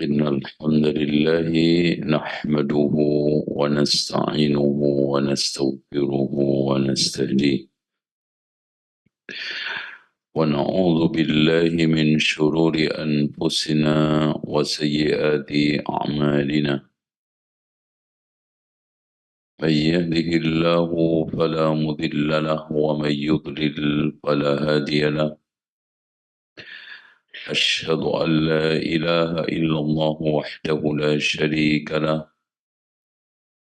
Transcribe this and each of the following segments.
إن الحمد لله نحمده ونستعينه ونستغفره ونستهديه ونعوذ بالله من شرور أنفسنا وسيئات أعمالنا من يهده الله فلا مضل له ومن يضلل فلا هادي له أشهد أن لا إله إلا الله وحده لا شريك له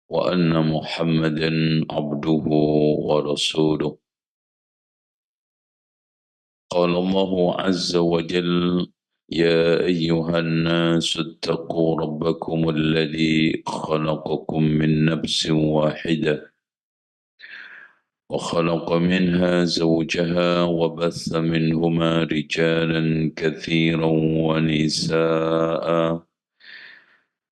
وأن محمدا عبده ورسوله قال الله عز وجل يا أيها الناس اتقوا ربكم الذي خلقكم من نفس واحدة وخلق منها زوجها وبث منهما رجالا كثيرا ونساء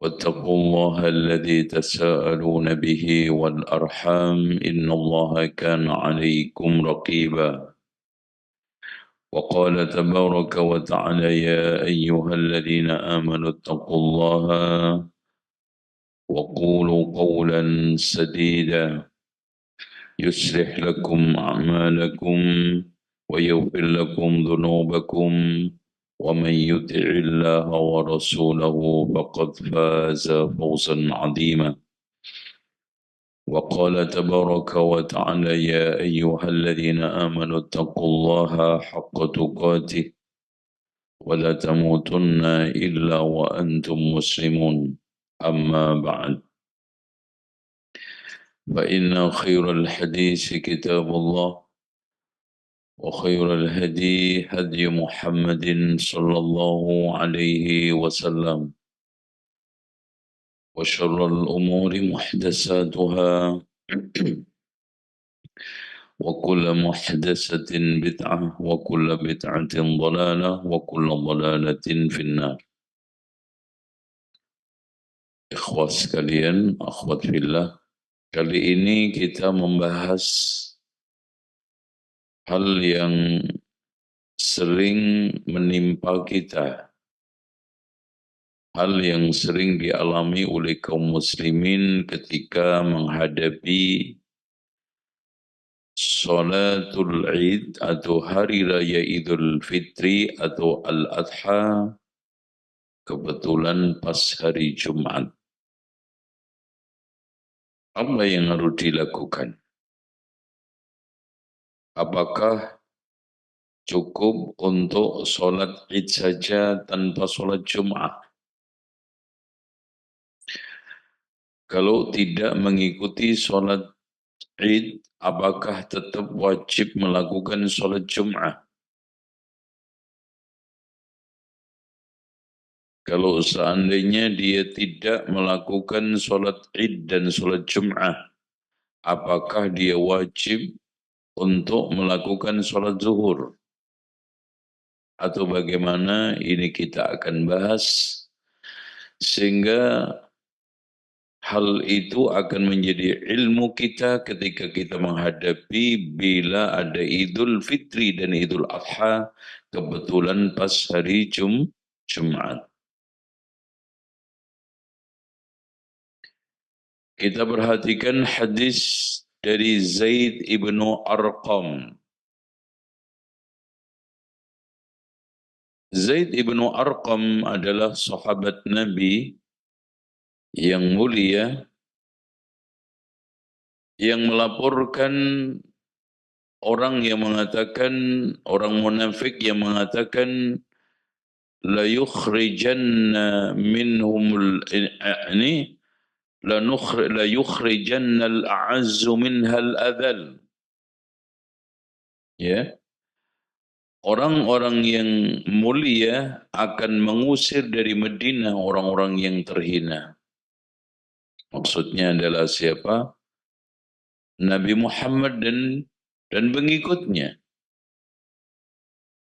واتقوا الله الذي تساءلون به والأرحام إن الله كان عليكم رقيبا وقال تبارك وتعالى يا أيها الذين آمنوا اتقوا الله وقولوا قولا سديدا يصلح لكم أعمالكم ويغفر لكم ذنوبكم ومن يطع الله ورسوله فقد فاز فوزا عظيما وقال تبارك وتعالى يا أيها الذين آمنوا اتقوا الله حق تقاته ولا تموتن إلا وأنتم مسلمون أما بعد فإن خير الحديث كتاب الله وخير الهدي هدي محمد صلى الله عليه وسلم وشر الأمور محدثاتها وكل محدثة بدعة وكل بدعة ضلالة وكل ضلالة في النار. Ikhwat sekalian, akhwat fillah, kali ini kita membahas hal yang sering menimpa kita, hal yang sering dialami oleh kaum muslimin ketika menghadapi Salatul Id atau Hari Raya Idul Fitri atau Al-Adha, kebetulan pas hari Jumat. Apa yang harus dilakukan? Apakah cukup untuk sholat Id saja tanpa sholat Jumat? Kalau tidak mengikuti sholat Id, apakah tetap wajib melakukan sholat Jumat? Kalau seandainya dia tidak melakukan sholat Id dan sholat Jumat, apakah dia wajib untuk melakukan sholat zuhur? Atau bagaimana? Ini kita akan bahas, sehingga hal itu akan menjadi ilmu kita ketika kita menghadapi bila ada Idul Fitri dan Idul Adha, kebetulan pas hari Jumat. Kita perhatikan hadis dari Zaid ibnu Arqam. Zaid ibnu Arqam adalah sahabat Nabi yang mulia, yang melaporkan orang yang mengatakan, orang munafik yang mengatakan la yukhrijanna minhumul ini la yukhrijanna al-a'azzu minhal adhal. Ya. Orang-orang yang mulia akan mengusir dari Madinah orang-orang yang terhina. Maksudnya adalah siapa? Nabi Muhammad dan pengikutnya.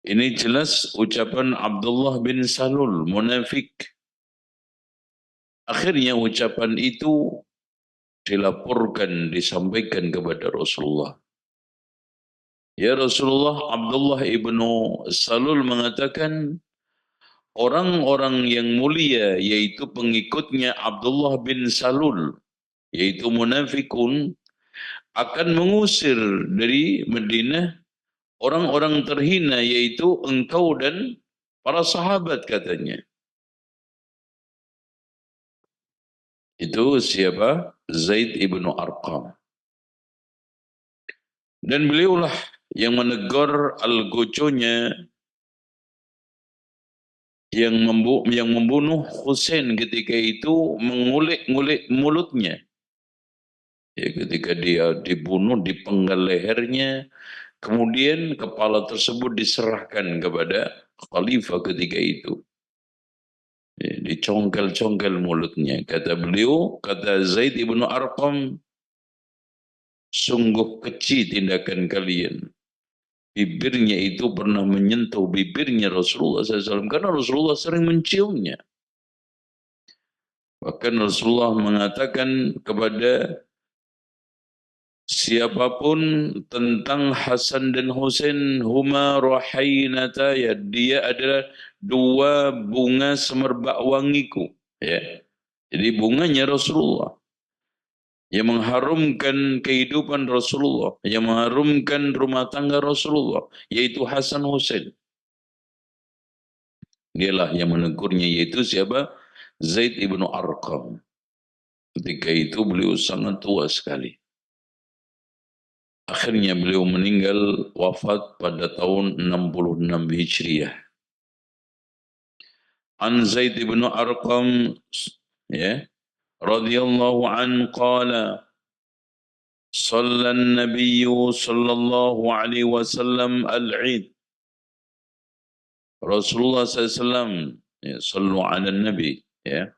Ini jelas ucapan Abdullah bin Salul, munafik. Akhirnya ucapan itu dilaporkan, disampaikan kepada Rasulullah. Ya Rasulullah, Abdullah ibnu Salul mengatakan, orang-orang yang mulia, yaitu pengikutnya Abdullah bin Salul, yaitu munafikun, akan mengusir dari Madinah orang-orang terhina, yaitu engkau dan para sahabat katanya. Itu siapa? Zaid ibnu Arqam. Dan beliaulah yang menegur al-goconya yang membunuh Husain ketika itu, mengulik-ngulik mulutnya. Ya, ketika dia dibunuh, dipenggal lehernya, kemudian kepala tersebut diserahkan kepada khalifah ketika itu. Ya, dicongkel-congkel mulutnya. Kata beliau, kata Zaid ibnu Arqam, sungguh kecil tindakan kalian. Bibirnya itu pernah menyentuh bibirnya Rasulullah SAW, karena Rasulullah sering menciumnya. Bahkan Rasulullah mengatakan kepada siapapun tentang Hasan dan Husain, huma rahainata, ya, dia adalah dua bunga semerbak wangiku. Ya. Jadi bunganya Rasulullah yang mengharumkan kehidupan Rasulullah, yang mengharumkan rumah tangga Rasulullah, yaitu Hasan Husain. Dialah yang menegurnya, yaitu siapa? Zaid ibnu Arqam. Ketika itu beliau sangat tua sekali. Akhirnya beliau meninggal wafat pada tahun 66 Hijriah. An Zaid ibnu Arqam, ya, radhiyallahu an qala صلى النبي صلى الله عليه وسلم العيد. Rasulullah SAW, ya, sallu ala nabi, ya.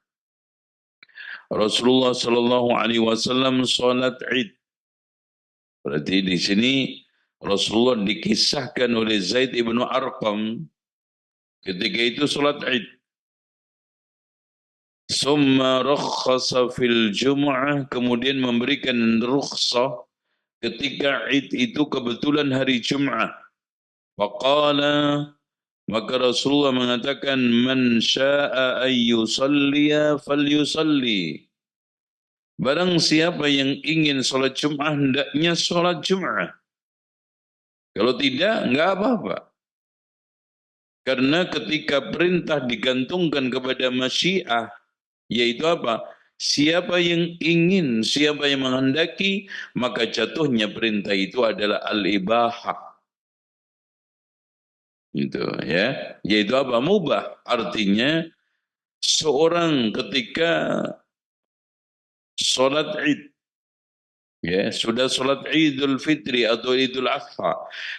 Rasulullah sallallahu alaihi wasallam salat Id. Berarti di sini Rasulullah dikisahkan oleh Zaid ibnu Arqam ketika itu salat Id. Summa rakhasa fil Jum'ah, kemudian memberikan rukhsah ketika Id itu kebetulan hari Jum'ah. Faqala, maka Rasulullah mengatakan, man syaa ayyusalliya falyusalli. Barang siapa yang ingin sholat Jum'ah, hendaknya sholat Jum'ah. Kalau tidak, enggak apa-apa. Karena ketika perintah digantungkan kepada masyiah, yaitu apa? Siapa yang ingin, siapa yang menghendaki, maka jatuhnya perintah itu adalah al-ibahah. Itu, ya. Yaitu apa? Mubah. Artinya seorang ketika sholat Id, ya, sudah sholat Idul Fitri atau Idul Adha,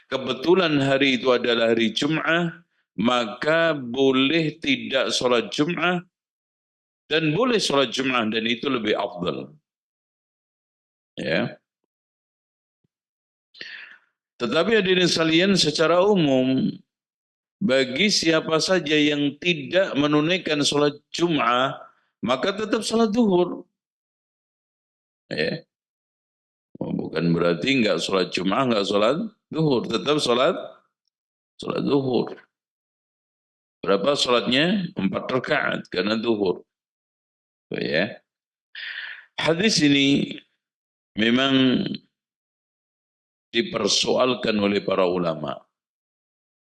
kebetulan hari itu adalah hari Jum'ah, maka boleh tidak sholat Jum'ah dan boleh sholat Jum'ah, dan itu lebih afdal. Ya. Tetapi hadirin sekalian, secara umum, bagi siapa saja yang tidak menunaikan sholat Jum'ah, maka tetap sholat duhur. Ya. Bukan berarti enggak sholat Jum'ah, enggak sholat duhur, tetap sholat duhur. Berapa sholatnya? 4 rakaat karena duhur. Ya. Hadis ini memang dipersoalkan oleh para ulama.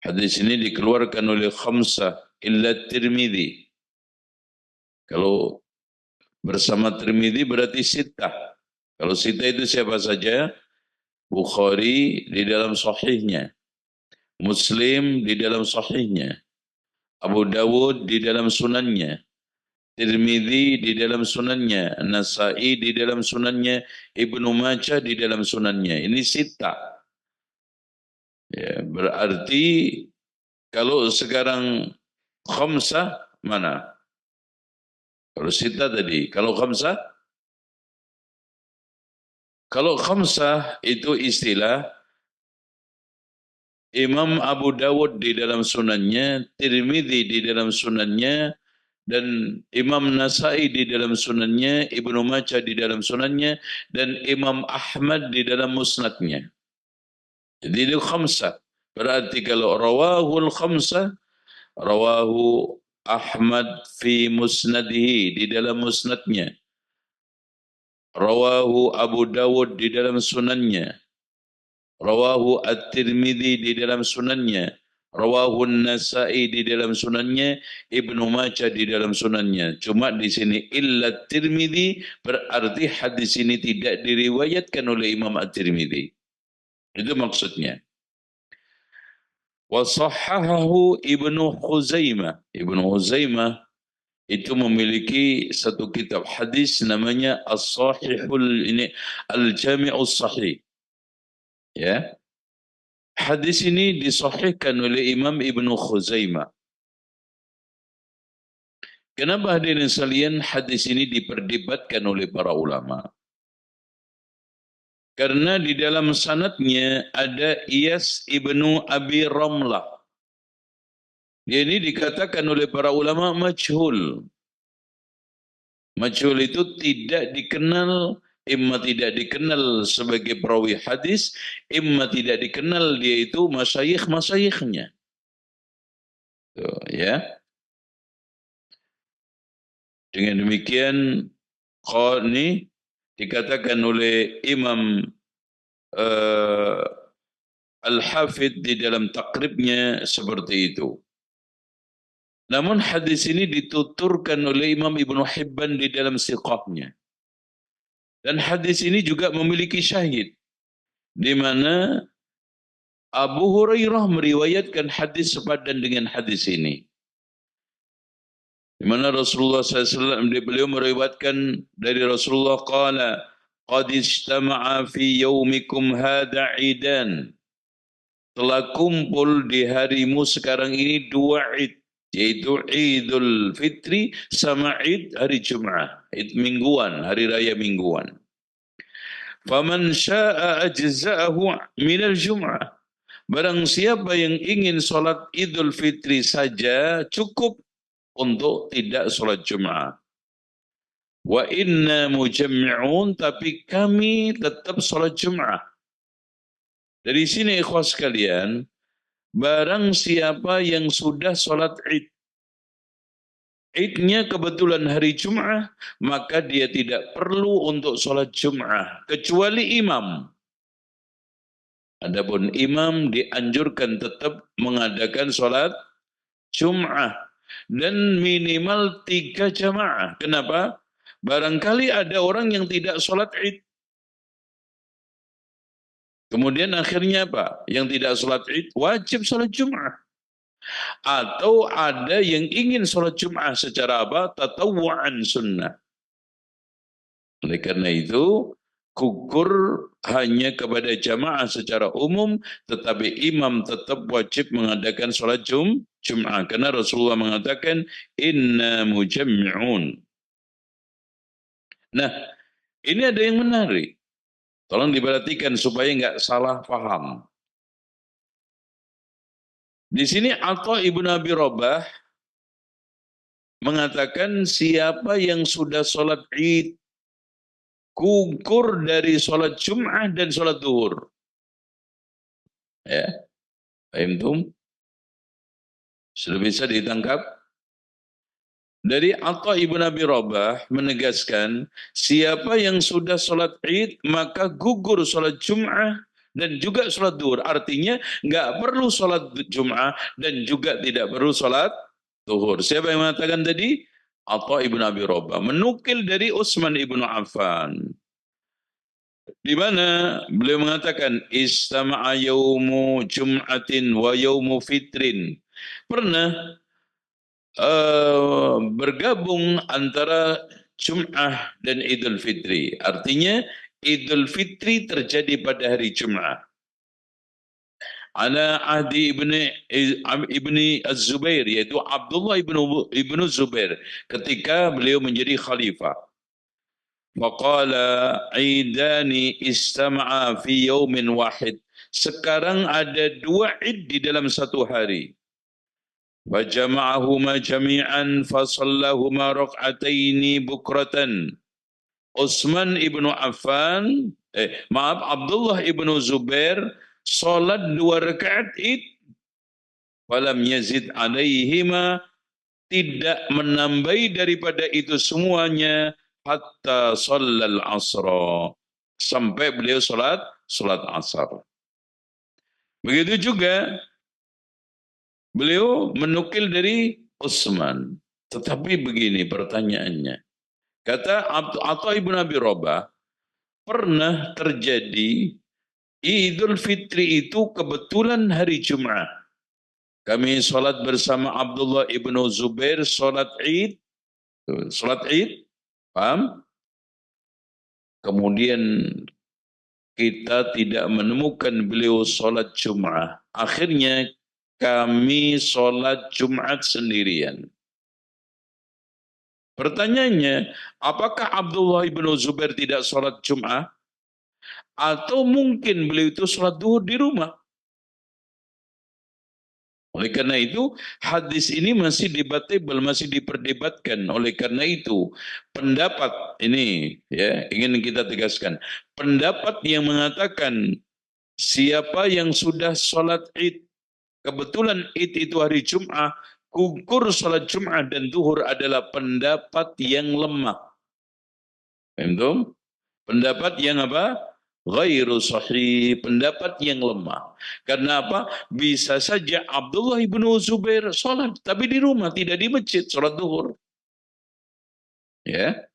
Hadis ini dikeluarkan oleh khamsah illa Tirmidzi. Kalau bersama Tirmidzi berarti sittah. Kalau sittah itu siapa saja? Bukhari di dalam sahihnya, Muslim di dalam sahihnya, Abu Dawud di dalam sunannya, Tirmidzi di dalam sunannya, Nasa'i di dalam sunannya, Ibnu Majah di dalam sunannya. Ini sita. Ya, berarti kalau sekarang khamsah mana? Kalau sita tadi, kalau khamsah? Kalau khamsah itu istilah Imam Abu Dawud di dalam sunannya, Tirmidzi di dalam sunannya, dan Imam Nasa'i di dalam sunannya, Ibnu Majah di dalam sunannya, dan Imam Ahmad di dalam musnadnya. Jadi itu khamsah. Berarti kalau rawahul khamsah, rawahu Ahmad fi musnadihi, di dalam musnadnya. Rawahu Abu Dawud di dalam sunannya. Rawahu At-Tirmidzi di dalam sunannya. Rawahu An-Nasa'i di dalam sunannya. Ibnu Majah di dalam sunannya. Cuma di sini illa Tirmidzi berarti hadis ini tidak diriwayatkan oleh Imam At-Tirmidzi. Itu maksudnya. Wa sahhahahu Ibnu Khuzaimah. Ibnu Khuzaimah itu memiliki satu kitab hadis namanya As-Sahihul ini Al-Jami'us Sahih. Ya. Hadis ini disahihkan oleh Imam Ibnu Khuzaimah. Kenapa hadirin sekalian hadis ini diperdebatkan oleh para ulama? Karena di dalam sanadnya ada Iyas Ibnu Abi Ramlah. Dia ini dikatakan oleh para ulama majhul. Majhul itu tidak dikenal, imma tidak dikenal sebagai perawi hadis, imma tidak dikenal dia itu masyayikh-masyayikhnya. Ya. Dengan demikian, ini dikatakan oleh Imam Al-Hafidh di dalam takribnya seperti itu. Namun hadis ini dituturkan oleh Imam Ibnu Hibban di dalam siqahnya. Dan hadis ini juga memiliki syahid, di mana Abu Hurairah meriwayatkan hadis sepadan dengan hadis ini. Di mana Rasulullah SAW, beliau meriwayatkan dari Rasulullah qala, qad istama'a fi yaumikum hadha idan. Telah kumpul di harimu sekarang ini dua id, yaitu Idul Fitri sama id hari Jum'ah, id mingguan, hari raya mingguan. Faman syaa ajza'ahu minal Jum'ah. Barang siapa yang ingin salat Idul Fitri saja cukup untuk tidak salat Jum'ah. Wa inna mujammi'un, tapi kami tetap salat Jum'ah. Dari sini ikhwas sekalian, barang siapa yang sudah salat Id, Idnya kebetulan hari Jum'ah, maka dia tidak perlu untuk salat Jum'ah, kecuali imam. Adapun imam dianjurkan tetap mengadakan salat Jum'ah dan minimal 3 jamaah. Kenapa? Barangkali ada orang yang tidak salat Id. Kemudian akhirnya apa? Yang tidak salat Id wajib salat Jum'ah. Atau ada yang ingin salat Jum'ah secara apa? Tatawwu'an sunnah. Oleh karena itu, gugur hanya kepada jamaah secara umum, tetapi imam tetap wajib mengadakan salat Jum'ah. Karena Rasulullah mengatakan, inna mujammi'un. Nah, ini ada yang menarik. Tolong diperhatikan supaya nggak salah paham. Di sini Atha ibn Abi Rabah mengatakan siapa yang sudah sholat Id gugur dari sholat Jum'ah dan sholat Duhur. Ya, paham? Sudah bisa ditangkap? Dari Atha ibn Abi Rabah menegaskan siapa yang sudah sholat Id maka gugur sholat Jum'ah dan juga sholat Duhur. Artinya nggak perlu sholat Jum'ah dan juga tidak perlu sholat Duhur. Siapa yang mengatakan tadi? Atha ibn Abi Rabah menukil dari Utsman ibn Affan, di mana beliau mengatakan istama'a yaumu jum'atin wa yaumu fitrin. Pernah bergabung antara Jum'ah dan Idul Fitri. Artinya Idul Fitri terjadi pada hari Jum'ah. Ala ahdi ibni Az-Zubair, yaitu Abdullah ibnu Zubair, ketika beliau menjadi khalifah. Faqala idani istama'a fi yaumin wahid. Sekarang ada dua id di dalam satu hari. Fajama'ahuma jami'an fasallahuma rak'ataini bukratan. Utsman ibnu Affan, Abdullah ibnu Zubair salat 2 rakaat id, falam yazid alaihima, tidak menambahi daripada itu semuanya hatta shallal asra, sampai beliau salat asar. Begitu juga beliau menukil dari Utsman. Tetapi begini pertanyaannya. Kata Atha ibn Abi Rabah, pernah terjadi Idul Fitri itu kebetulan hari Jumat. Kami sholat bersama Abdullah ibn Zubair, sholat Id, paham? Kemudian kita tidak menemukan beliau sholat Jumat. Akhirnya kami sholat Jumat sendirian. Pertanyaannya, apakah Abdullah ibn Zubair tidak sholat Jumat? Atau mungkin beliau itu sholat duhur di rumah? Oleh karena itu, hadis ini masih debatable, masih diperdebatkan. Oleh karena itu, pendapat ini ya ingin kita tegaskan. Pendapat yang mengatakan siapa yang sudah sholat Id, kebetulan Id itu hari Jum'ah, gugur sholat Jum'ah dan duhur adalah pendapat yang lemah. Paham? Pendapat yang apa? Ghairu sahih, pendapat yang lemah. Karena apa? Bisa saja Abdullah ibn Zubair sholat, tapi di rumah, tidak di masjid, sholat duhur. Ya,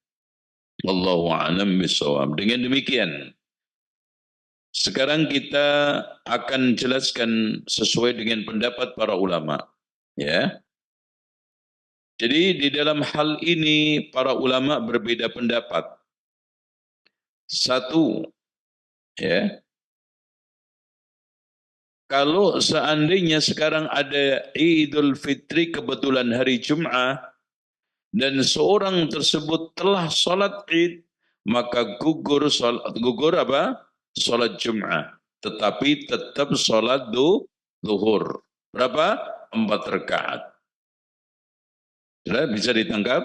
wallahu a'lam bishawab. Dengan demikian, sekarang kita akan jelaskan sesuai dengan pendapat para ulama. Ya. Jadi di dalam hal ini para ulama berbeda pendapat. Satu, ya, kalau seandainya sekarang ada Idul Fitri kebetulan hari Jum'ah dan seorang tersebut telah sholat Id, maka gugur apa? Sholat Jum'ah. Tetapi tetap sholat duhur. Berapa? 4 rakaat. Sudah bisa ditangkap?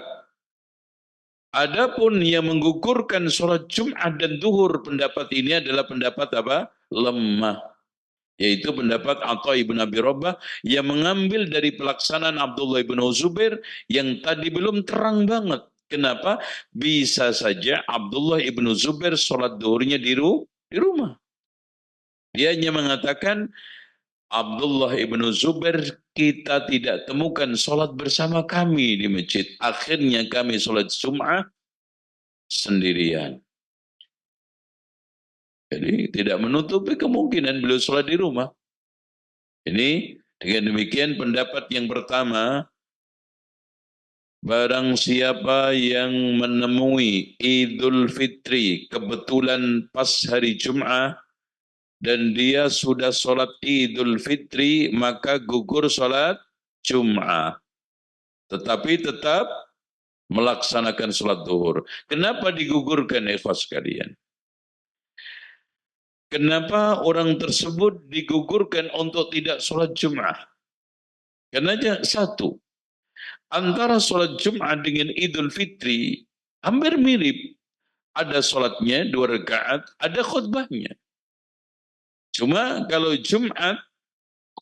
Adapun yang menggugurkan sholat Jum'ah dan duhur, pendapat ini adalah pendapat apa? Lemah. Yaitu pendapat Atha ibn Abi Rabah yang mengambil dari pelaksanaan Abdullah ibn Zubair yang tadi belum terang banget. Kenapa? Bisa saja Abdullah ibn Zubair sholat duhurnya di rumah. Dia hanya mengatakan, Abdullah ibn Zubair kita tidak temukan sholat bersama kami di masjid. Akhirnya kami sholat Jum'ah sendirian. Jadi tidak menutupi kemungkinan beliau sholat di rumah. Ini dengan demikian pendapat yang pertama, barang siapa yang menemui Idul Fitri kebetulan pas hari Jum'ah dan dia sudah sholat Idul Fitri, maka gugur sholat Jum'ah. Tetapi tetap melaksanakan sholat duhur. Kenapa digugurkan ikhwas sekalian? Kenapa orang tersebut digugurkan untuk tidak sholat Jum'ah? Karena satu, antara sholat Jum'ah dengan Idul Fitri hampir mirip. Ada sholatnya 2 rakaat, ada khutbahnya. Cuma kalau Jumat,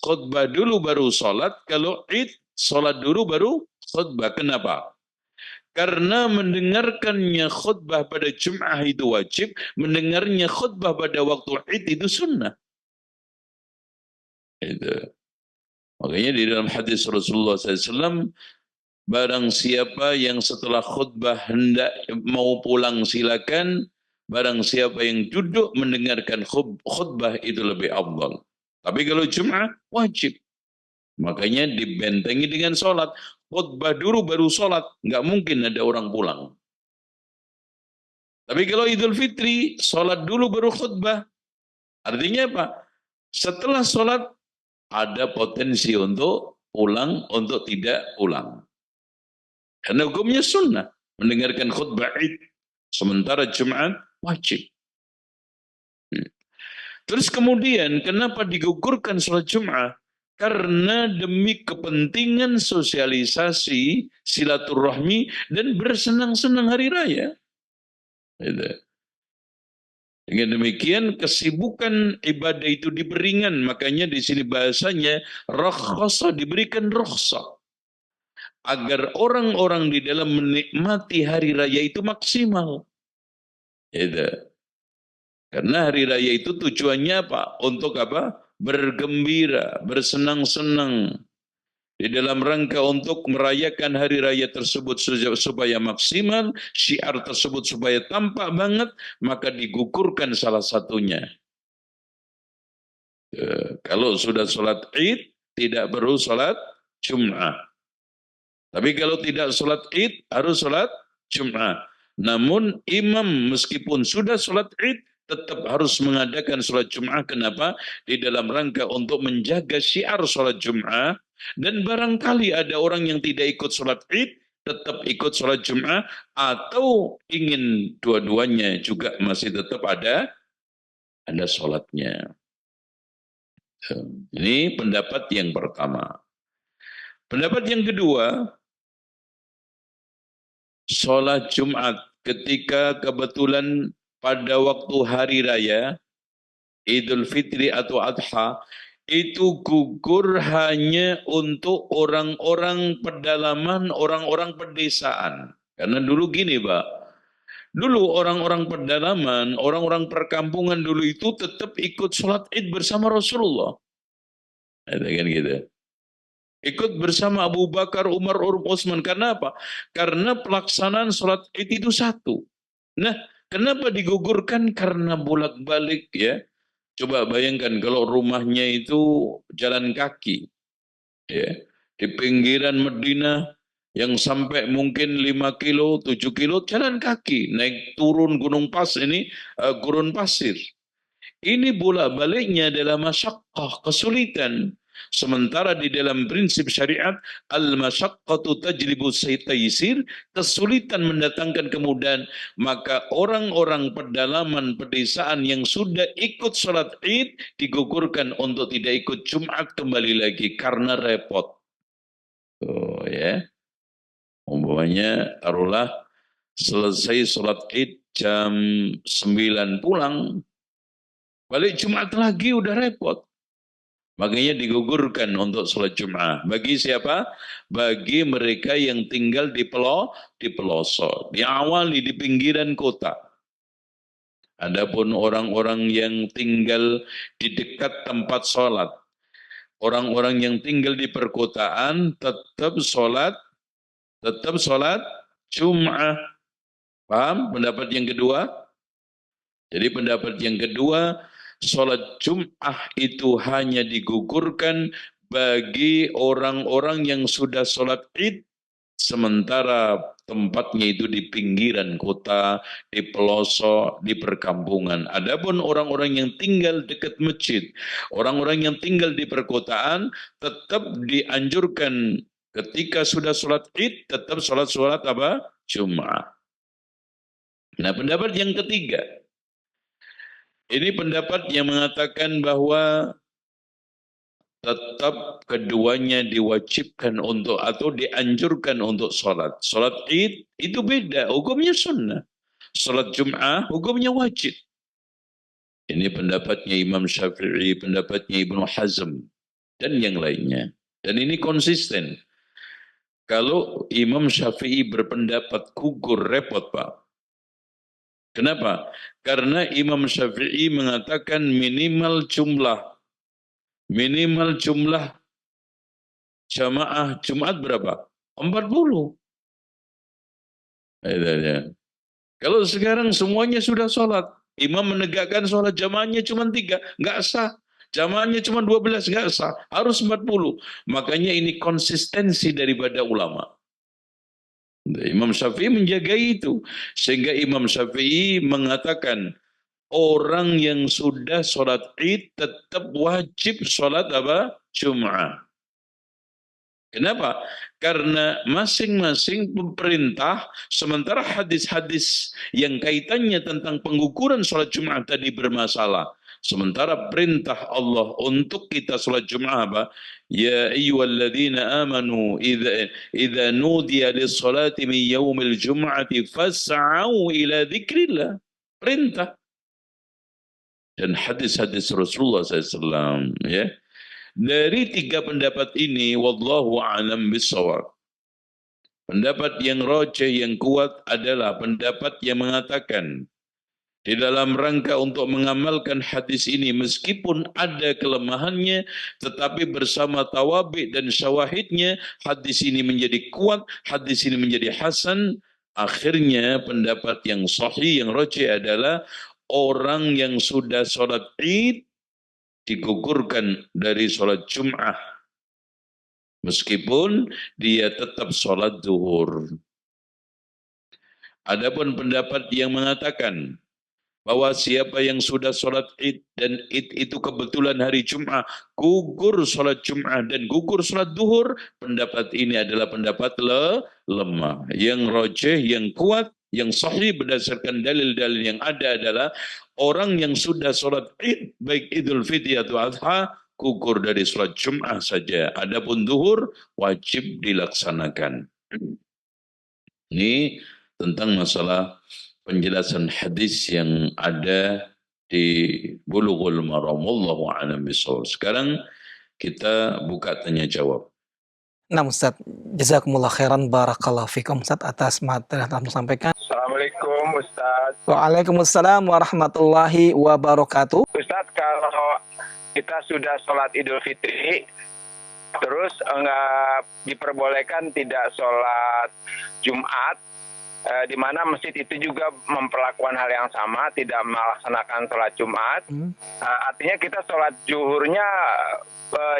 khutbah dulu baru sholat, kalau Id, sholat dulu baru khutbah. Kenapa? Karena mendengarkannya khutbah pada Jum'ah itu wajib, mendengarnya khutbah pada waktu Id itu sunnah. Itu. Makanya di dalam hadis Rasulullah SAW, barang siapa yang setelah khutbah hendak mau pulang silakan, barang siapa yang duduk mendengarkan khutbah itu lebih afdal. Tapi kalau Jum'ah wajib. Makanya dibentengi dengan sholat. Khutbah dulu baru sholat. Nggak mungkin ada orang pulang. Tapi kalau Idul Fitri, sholat dulu baru khutbah. Artinya apa? Setelah sholat, ada potensi untuk pulang, untuk tidak pulang. Karena hukumnya sunnah. Mendengarkan khutbah Id. Sementara Jumat wajib. Terus kemudian, kenapa digugurkan sholat Jum'ah? Karena demi kepentingan sosialisasi, silaturahmi, dan bersenang-senang hari raya. Dengan demikian, kesibukan ibadah itu diberingan. Makanya di sini bahasanya, rakhasa, diberikan rukhsah. agar orang-orang di dalam menikmati hari raya itu maksimal. Itu. Karena hari raya itu tujuannya apa? Untuk apa? Bergembira, bersenang-senang. Di dalam rangka untuk merayakan hari raya tersebut supaya maksimal, syiar tersebut supaya tampak banget, maka digugurkan salah satunya. Kalau sudah sholat id, tidak perlu sholat Jum'ah. Tapi kalau tidak sholat id, harus sholat Jum'ah. Namun imam meskipun sudah sholat id, tetap harus mengadakan sholat Jum'ah. Kenapa? Di dalam rangka untuk menjaga syiar sholat Jum'ah. Dan barangkali ada orang yang tidak ikut sholat id, tetap ikut sholat Jum'ah, atau ingin dua-duanya juga masih tetap ada sholatnya. Ini pendapat yang pertama. Pendapat yang kedua, sholat Jumat ketika kebetulan pada waktu hari raya, Idul Fitri atau Adha, itu gugur hanya untuk orang-orang pedalaman, orang-orang pedesaan. Karena dulu gini, Pak. Dulu orang-orang pedalaman, orang-orang perkampungan dulu itu tetap ikut sholat id bersama Rasulullah. Ada kan gitu. Ikut bersama Abu Bakar, Umar, Utsman. Karena apa? Karena pelaksanaan sholat id itu satu. Nah, kenapa digugurkan? Karena bolak-balik ya. Coba bayangkan kalau rumahnya itu jalan kaki. Ya, di pinggiran Madinah yang sampai mungkin 5 kilo, 7 kilo jalan kaki. Naik turun gunung gurun pasir. Ini bolak-baliknya adalah masyaqqah, kesulitan. Sementara di dalam prinsip syariat, al-masyaqqatu tajlibu taysir, kesulitan mendatangkan kemudahan. Maka orang-orang pedalaman pedesaan yang sudah ikut sholat id digugurkan untuk tidak ikut Jumat kembali lagi karena repot. Oh ya, umpamanya taruhlah selesai sholat id jam 9 pulang, balik Jumat lagi udah repot. Makanya digugurkan untuk sholat Jum'ah. Bagi siapa? Bagi mereka yang tinggal di pelosok. Diawali di pinggiran kota. Adapun orang-orang yang tinggal di dekat tempat sholat. Orang-orang yang tinggal di perkotaan tetap sholat Jum'ah. Paham pendapat yang kedua? Jadi pendapat yang kedua, sholat Jum'ah itu hanya digugurkan bagi orang-orang yang sudah sholat id, sementara tempatnya itu di pinggiran kota, di pelosok, di perkampungan. Adapun orang-orang yang tinggal dekat masjid, orang-orang yang tinggal di perkotaan, tetap dianjurkan ketika sudah sholat id, tetap sholat apa? Jum'ah. Nah, pendapat yang ketiga, ini pendapat yang mengatakan bahwa tetap keduanya diwajibkan untuk atau dianjurkan untuk sholat. Sholat id itu beda, hukumnya sunnah. Sholat Jum'ah hukumnya wajib. Ini pendapatnya Imam Syafi'i, pendapatnya Ibnu Hazm, dan yang lainnya. Dan ini konsisten. Kalau Imam Syafi'i berpendapat gugur, repot Pak. Kenapa? Karena Imam Syafi'i mengatakan minimal jumlah jamaah Jumat berapa? 40. Kalau sekarang semuanya sudah sholat, imam menegakkan sholat jamaahnya cuma 3, nggak sah. Jamaahnya cuma 12, nggak sah. Harus 40. Makanya ini konsistensi daripada ulama. Imam Syafi'i menjaga itu. Sehingga Imam Syafi'i mengatakan, orang yang sudah sholat id tetap wajib sholat apa? Jum'ah. Kenapa? Karena masing-masing perintah, sementara hadis-hadis yang kaitannya tentang pengukuran sholat Jum'ah tadi bermasalah. Sementara perintah Allah untuk kita sholat Jum'ah apa? Ya ayyuhalladzina amanu idza nudiya lis-salati min yaumil jum'ati fas'au ila dzikrillah. Perintah. Dan hadis-hadis Rasulullah SAW, ya. Dari 3 pendapat ini, wallahu a'lam bishawab. Pendapat yang rajih yang kuat adalah pendapat yang mengatakan di dalam rangka untuk mengamalkan hadis ini meskipun ada kelemahannya tetapi bersama tawabi dan syawahidnya hadis ini menjadi kuat, hadis ini menjadi hasan. Akhirnya pendapat yang sahih yang rajih adalah orang yang sudah sholat Id digugurkan dari sholat Jum'ah meskipun dia tetap sholat zuhur. Adapun pendapat yang mengatakan bahwa siapa yang sudah sholat Id dan Id itu kebetulan hari Jum'ah, gugur sholat Jum'ah dan gugur sholat duhur, pendapat ini adalah pendapat lemah. Yang rajih, yang kuat, yang sahih berdasarkan dalil-dalil yang ada adalah orang yang sudah sholat Id, baik Idul Fitri atau Adha, gugur dari sholat Jum'ah saja. Adapun duhur, wajib dilaksanakan. Ini tentang masalah penjelasan hadis yang ada di Bulughul Maram. Wallahu a'lam bishawab. Sekarang kita buka tanya jawab. Nah Ustaz, jazakumullah khairan barakallahu fikum Ustaz atas materi yang telah disampaikan. Assalamualaikum Ustaz. Waalaikumsalam warahmatullahi wabarakatuh. Ustaz, kalau kita sudah sholat Idul Fitri, terus enggak diperbolehkan tidak sholat Jumat, di mana masjid itu juga memperlakukan hal yang sama, tidak melaksanakan sholat Jumat. Artinya kita sholat zuhurnya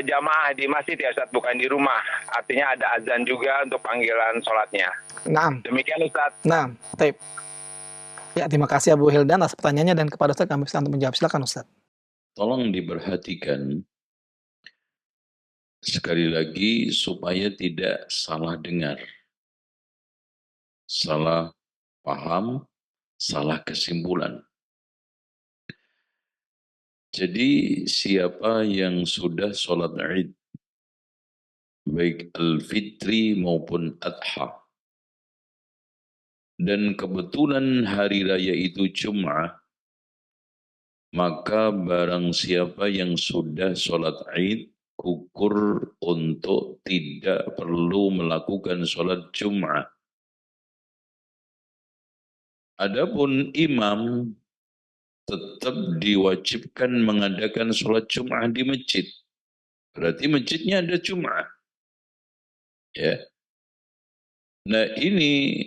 jamaah di masjid ya Ustaz, bukan di rumah. Artinya ada azan juga untuk panggilan sholatnya. Naam. Demikian Ustaz. Naam. Baik. Ya, terima kasih Abu Hildan atas pertanyaannya dan kepada Ustaz kami bisa untuk menjawab. Silakan Ustaz. Tolong diperhatikan sekali lagi supaya tidak salah dengar, salah paham, salah kesimpulan. Jadi siapa yang sudah sholat Id, baik Al-Fitri maupun Adha, dan kebetulan hari raya itu Jum'ah, maka barang siapa yang sudah sholat Id, gugur untuk tidak perlu melakukan sholat Jum'ah. Adapun imam tetap diwajibkan mengadakan sholat Jum'ah di masjid. Berarti masjidnya ada Jum'ah. Ya. Nah ini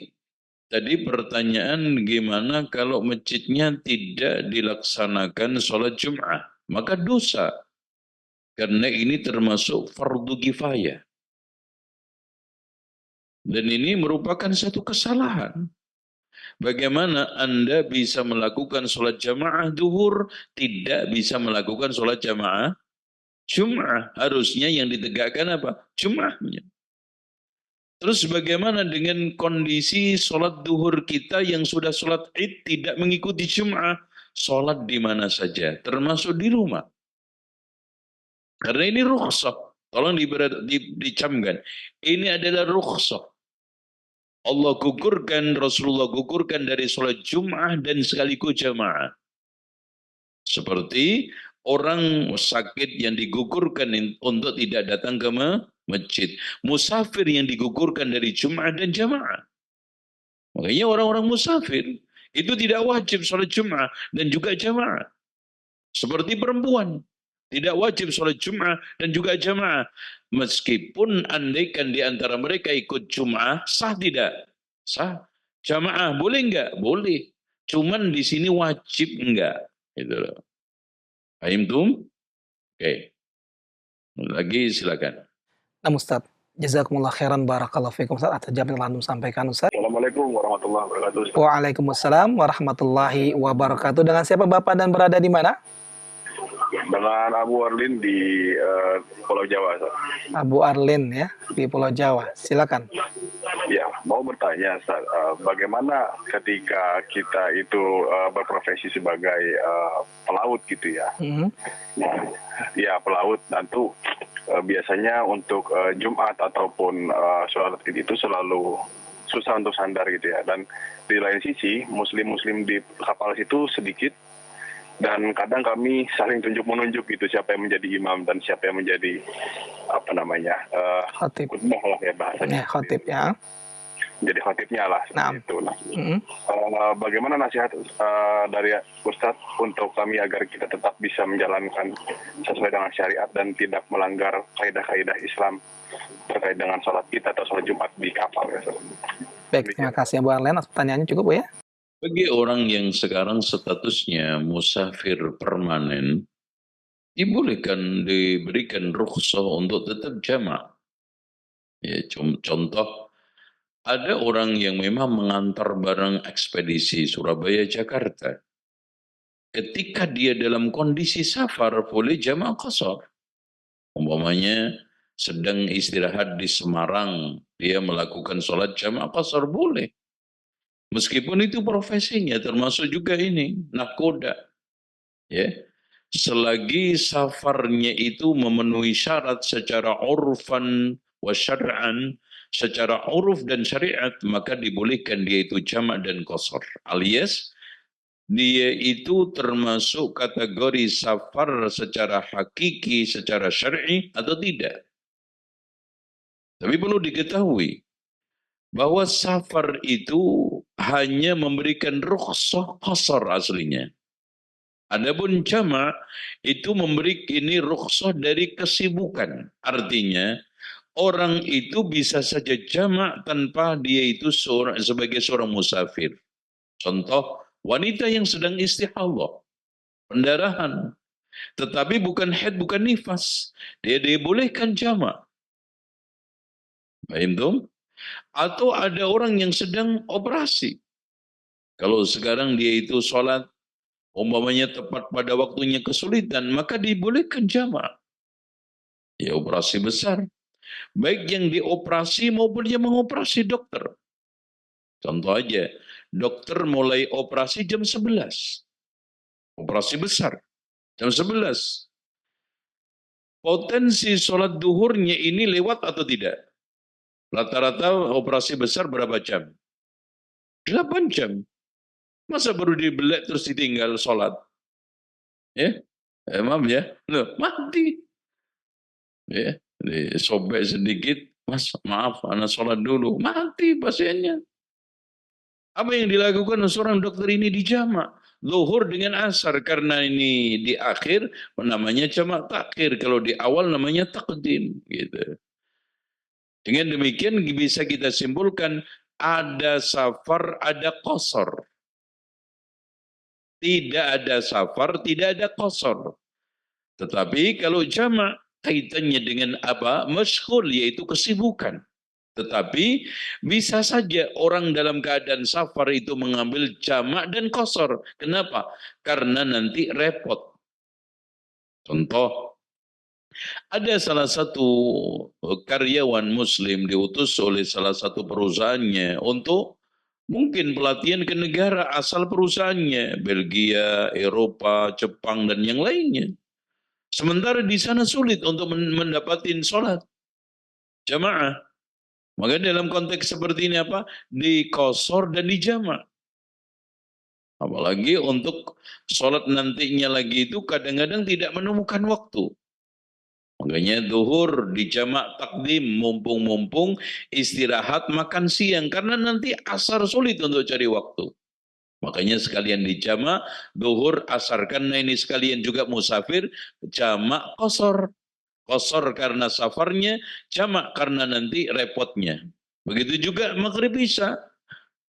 tadi pertanyaan gimana kalau masjidnya tidak dilaksanakan sholat Jum'ah. Maka dosa. Karena ini termasuk fardu kifayah. Dan ini merupakan satu kesalahan. Bagaimana Anda bisa melakukan sholat jamaah duhur, tidak bisa melakukan sholat jamaah Jum'ah. Harusnya yang ditegakkan apa? Jum'ahnya. Terus bagaimana dengan kondisi sholat duhur kita yang sudah sholat Id tidak mengikuti Jum'ah? Sholat di mana saja, termasuk di rumah. Karena ini rukhsah. Tolong dicamkan. Ini adalah rukhsah. Allah gugurkan, Rasulullah gugurkan dari sholat Jum'ah dan sekaligus jamaah. Seperti orang sakit yang digugurkan untuk tidak datang ke masjid. Musafir yang digugurkan dari Jum'ah dan jamaah. Makanya orang-orang musafir itu tidak wajib sholat Jum'ah dan juga jamaah. Seperti perempuan. Tidak wajib sholat Jum'ah dan juga jamaah. Meskipun andaikan di antara mereka ikut Jum'ah, sah tidak? Sah. Jamaah boleh enggak? Boleh. Cuman di sini wajib enggak? Itu loh. Paham tuh? Oke. Lagi silakan. Nah Ustaz, jazakumullah khairan barakallahu fikum Ustaz atas jawaban yang telah Antum sampaikan Ustaz. Assalamualaikum warahmatullahi wabarakatuh. Waalaikumsalam warahmatullahi wabarakatuh. Dengan siapa Bapak dan berada di mana? Dengan Abu Arlin di Pulau Jawa. Ustaz. Abu Arlin ya, di Pulau Jawa. Silakan. Ya, mau bertanya, Ustaz, bagaimana ketika kita itu berprofesi sebagai pelaut gitu ya? Ya, pelaut tentu biasanya untuk Jumat ataupun sholat Id itu selalu susah untuk sandar gitu ya. Dan di lain sisi, muslim-muslim di kapal situ sedikit. Dan kadang kami saling tunjuk-menunjuk gitu siapa yang menjadi imam dan siapa yang menjadi khotib lah ya bahasanya. Khotib ya. jadi khatibnya lah seperti itu. Nah, bagaimana nasihat dari Ustadz untuk kami agar kita tetap bisa menjalankan sesuai dengan syariat dan tidak melanggar kaidah-kaidah Islam terkait dengan sholat kita atau sholat Jumat di kapal ya. Baik, terima kasih Bu Arlen atas pertanyaannya, cukup Bu ya. Bagi orang yang sekarang statusnya musafir permanen, diberikan rukhsah untuk tetap jamak. Ya, contoh, ada orang yang memang mengantar barang ekspedisi Surabaya-Jakarta. Ketika dia dalam kondisi safar, boleh jamak qasar. Umpamanya sedang istirahat di Semarang, dia melakukan sholat jamak qasar, boleh. Meskipun itu profesinya, termasuk juga ini, nahkoda. Ya. Selagi safarnya itu memenuhi syarat secara urfan wa syar'an, secara uruf dan syariat, maka dibolehkan dia itu jamak dan qasar. Alias dia itu termasuk kategori safar secara hakiki, secara syar'i atau tidak. Tapi perlu diketahui bahwa safar itu hanya memberikan rukhsah qasar aslinya. Adapun jamak itu memberi ini rukhsah dari kesibukan. Artinya orang itu bisa saja jamak tanpa dia itu sebagai seorang musafir. Contoh, wanita yang sedang istihadah, pendarahan, tetapi bukan haid, bukan nifas. Dia dibolehkan jamak. Paham tuh? Atau ada orang yang sedang operasi. Kalau sekarang dia itu sholat, umpamanya tepat pada waktunya kesulitan, maka dibolehkan jamak. Ya, operasi besar. Baik yang dioperasi maupun yang mengoperasi dokter. Contoh aja, dokter mulai operasi jam 11. Operasi besar, jam 11. Potensi sholat duhurnya ini lewat atau tidak? Rata-rata operasi besar berapa jam? 8 jam. Masa baru dibelek terus ditinggal sholat? Ya, maaf ya, loh, mati. Ya, disobek sedikit, mas maaf, anak sholat dulu, mati pasiennya. Apa yang dilakukan seorang dokter ini dijamak? Zuhur dengan asar, karena ini di akhir namanya jamak takhir, kalau di awal namanya takdim. Gitu. Dengan demikian bisa kita simpulkan ada safar, ada qasar. Tidak ada safar, tidak ada qasar. Tetapi kalau jamak kaitannya dengan apa? Masyghul, yaitu kesibukan. Tetapi bisa saja orang dalam keadaan safar itu mengambil jamak dan qasar. Kenapa? Karena nanti repot. Contoh, ada salah satu karyawan muslim diutus oleh salah satu perusahaannya untuk mungkin pelatihan ke negara asal perusahaannya, Belgia, Eropa, Jepang, dan yang lainnya. Sementara di sana sulit untuk mendapatkan sholat jamaah. Maka dalam konteks seperti ini apa? Diqasar dan dijamak. Apalagi untuk sholat nantinya lagi itu kadang-kadang tidak menemukan waktu. Makanya zuhur dijamak takdim, mumpung-mumpung istirahat makan siang. Karena nanti asar sulit untuk cari waktu. Makanya sekalian dijamak, zuhur, asar. Karena ini sekalian juga musafir, jamak qasar. Qasar karena safarnya, jamak karena nanti repotnya. Begitu juga maghrib isya.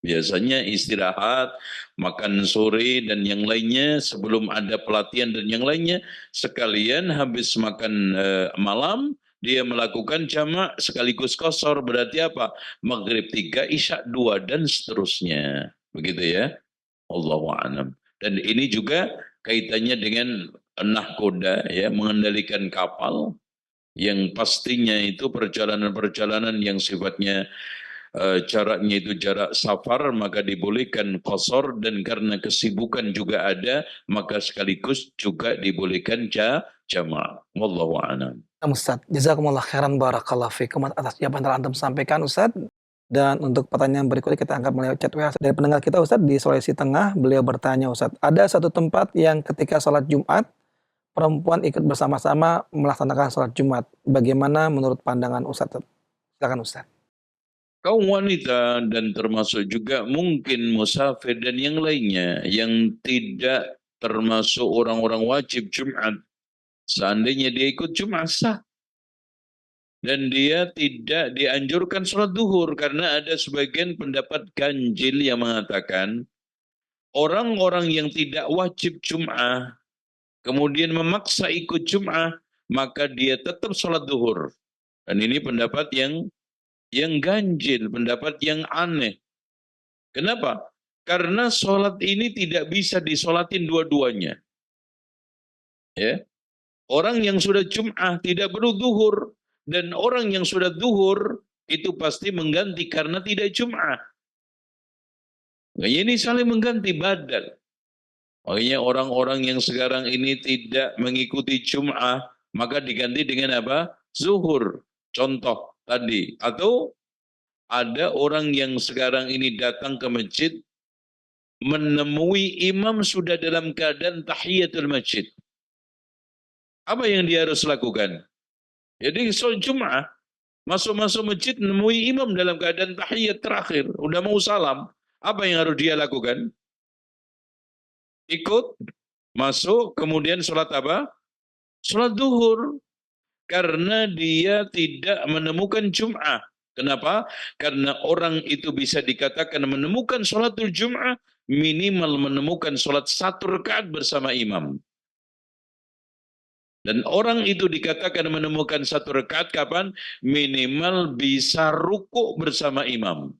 Biasanya istirahat, makan sore dan yang lainnya sebelum ada pelatihan dan yang lainnya. Sekalian habis makan malam, dia melakukan jamak sekaligus qasar. Berarti apa? Maghrib 3, isya 2 dan seterusnya. Begitu ya. Allahu a'lam. Dan ini juga kaitannya dengan nahkoda, ya, mengendalikan kapal yang pastinya itu perjalanan-perjalanan yang sifatnya jaraknya itu jarak safar, maka dibolehkan qasar, dan karena kesibukan juga ada maka sekaligus juga dibolehkan jamak. Wallahu a'lam. Ustaz, jazakumullah khairan barakallahu fikum atas jawaban yang antum sampaikan Ustaz. Dan untuk pertanyaan berikutnya kita angkat melalui chat WA dari pendengar kita Ustaz di Sulawesi Tengah. Beliau bertanya Ustaz, ada satu tempat yang ketika sholat Jumat perempuan ikut bersama-sama melaksanakan sholat Jumat. Bagaimana menurut pandangan Ustaz? Silakan Ustaz. kaum wanita dan termasuk juga mungkin musafir dan yang lainnya yang tidak termasuk orang-orang wajib Jumat. Seandainya dia ikut Jumat sah. Dan dia tidak dianjurkan sholat duhur karena ada sebagian pendapat ganjil yang mengatakan orang-orang yang tidak wajib Jum'ah kemudian memaksa ikut Jum'ah maka dia tetap sholat duhur. Dan ini pendapat yang ganjil, pendapat yang aneh. Kenapa? Karena sholat ini tidak bisa disolatin dua-duanya. Ya. Orang yang sudah Jum'ah tidak perlu duhur. Dan orang yang sudah duhur itu pasti mengganti karena tidak Jum'ah. Makanya ini saling mengganti badal. Makanya orang-orang yang sekarang ini tidak mengikuti Jum'ah, maka diganti dengan apa? Zuhur. Contoh tadi. Atau ada orang yang sekarang ini datang ke masjid, menemui imam sudah dalam keadaan tahiyatul masjid. Apa yang dia harus lakukan? Jadi sholat Jum'ah, masuk-masuk masjid, menemui imam dalam keadaan tahiyat terakhir, udah mau salam. Apa yang harus dia lakukan? Ikut, masuk, kemudian sholat apa? Sholat duhur. Karena dia tidak menemukan Jum'ah. Kenapa? Karena orang itu bisa dikatakan menemukan sholatul Jum'ah, minimal menemukan sholat 1 rakaat bersama imam. Dan orang itu dikatakan menemukan 1 rakaat kapan? Minimal bisa ruku bersama imam.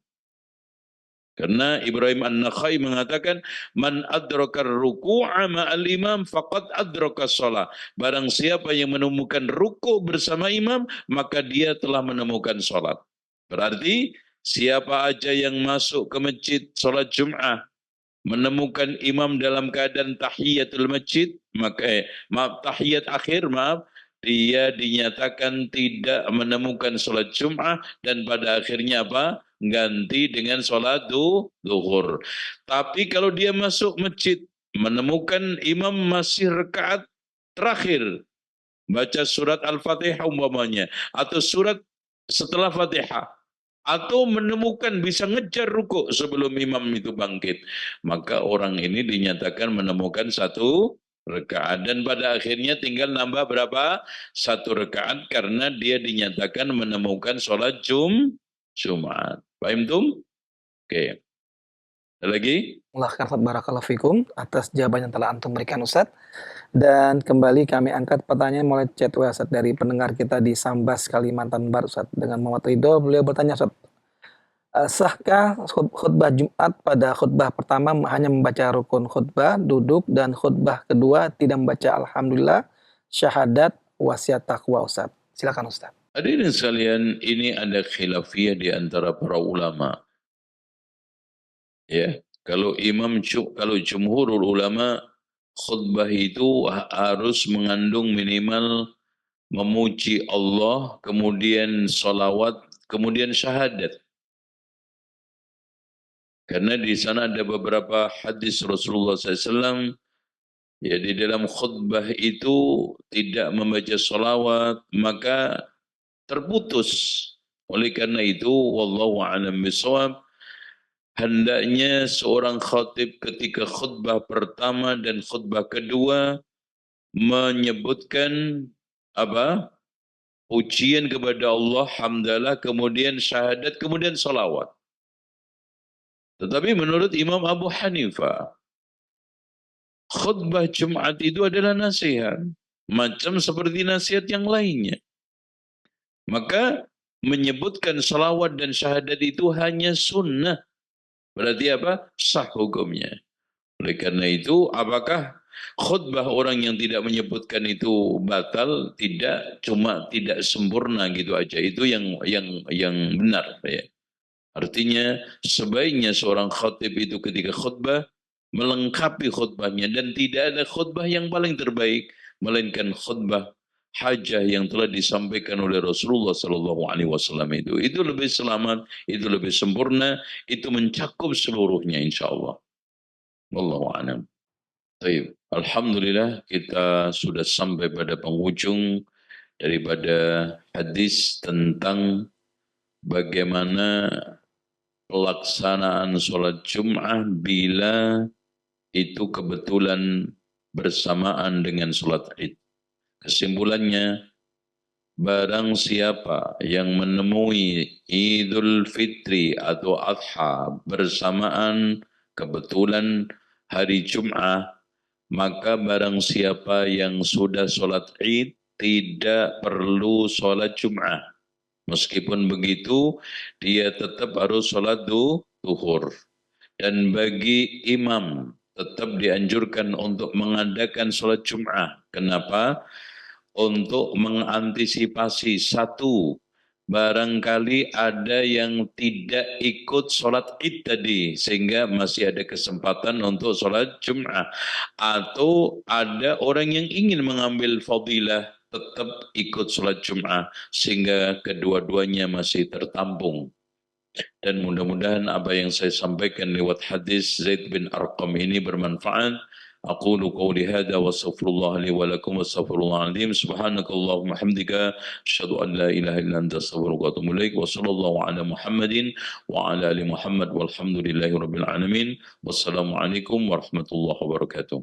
Karena Ibrahim An-Nakhai mengatakan, man adrakar ruku'a ma'al imam faqad adraka shalah. Barang siapa yang menemukan ruku bersama imam, maka dia telah menemukan sholat. Berarti siapa aja yang masuk ke masjid sholat Jum'ah, menemukan imam dalam keadaan tahiyatul masjid, maka tahiyat akhir, dia dinyatakan tidak menemukan sholat Jum'ah dan pada akhirnya apa? Ganti dengan sholat duhur. Tapi kalau dia masuk masjid, menemukan imam masih rakaat terakhir, baca surat Al-Fatihah umpamanya, atau surat setelah Fatihah, atau menemukan bisa ngejar ruku sebelum imam itu bangkit, maka orang ini dinyatakan menemukan 1 rakaat dan pada akhirnya tinggal nambah berapa? 1 rakaat karena dia dinyatakan menemukan sholat Jumat. Paham tum? Oke. Ada lagi? Allah barakallahu fikum atas jawaban yang telah antum berikan Ustaz. Dan kembali kami angkat pertanyaan mulai chat Ustaz dari pendengar kita di Sambas, Kalimantan Barat Ustaz. Dengan Muhammad Ridho, beliau bertanya Ustaz, sahkah khutbah Jumat pada khutbah pertama hanya membaca rukun khutbah, duduk, dan khutbah kedua tidak membaca alhamdulillah, syahadat, wasiat taqwa Ustaz? Silakan Ustaz. Hadirin sekalian, ini ada khilafiyah di antara para ulama. Ya, kalau jumhurul ulama, khutbah itu harus mengandung minimal memuji Allah, kemudian salawat, kemudian syahadat. Karena di sana ada beberapa hadis Rasulullah SAW, ya di dalam khutbah itu tidak membaca salawat, maka terputus. Oleh karena itu, wallahu a'lam bishawab, hendaknya seorang khatib ketika khutbah pertama dan khutbah kedua menyebutkan apa? Pujian kepada Allah, hamdalah, kemudian syahadat, kemudian salawat. Tetapi menurut Imam Abu Hanifah, khutbah Jumat itu adalah nasihat, macam seperti nasihat yang lainnya. Maka menyebutkan salawat dan syahadat itu hanya sunnah. Berarti apa? Sah hukumnya. Oleh karena itu, apakah khutbah orang yang tidak menyebutkan itu batal? Tidak, cuma tidak sempurna gitu aja. Itu yang benar. Ya. Artinya sebaiknya seorang khatib itu ketika khutbah melengkapi khutbahnya dan tidak ada khutbah yang paling terbaik melainkan khutbah hajah yang telah disampaikan oleh Rasulullah SAW itu lebih selamat, itu lebih sempurna, itu mencakup seluruhnya insyaallah. Wallahu a'lam. Baik, alhamdulillah kita sudah sampai pada penghujung daripada hadis tentang bagaimana pelaksanaan sholat Jum'ah bila itu kebetulan bersamaan dengan sholat Id. Kesimpulannya, barang siapa yang menemui Idul Fitri atau Adha bersamaan kebetulan hari Jum'ah, maka barang siapa yang sudah sholat Id tidak perlu sholat Jum'ah. Meskipun begitu, dia tetap harus sholat duhur. Dan bagi imam, tetap dianjurkan untuk mengadakan sholat Jum'ah. Kenapa? Untuk mengantisipasi satu, barangkali ada yang tidak ikut sholat Id tadi, sehingga masih ada kesempatan untuk sholat Jum'ah. Atau ada orang yang ingin mengambil fadilah, tetap ikut sholat Jum'ah, sehingga kedua-duanya masih tertampung. Dan mudah-mudahan apa yang saya sampaikan lewat hadis Zaid bin Arqam ini bermanfaat. Aqulu qawli hadha wa astaghfirullah li wa lakum wa astaghfirullah azim. Subhanakallahumma hamdika asyhadu an la ilaha illa anta astaghfiruka wa atubu ilaik. Wa sallallahu ala Muhammadin wa ala ali Muhammad walhamdulillahi rabbil alamin. Wassalamualaikum warahmatullahi wabarakatuh.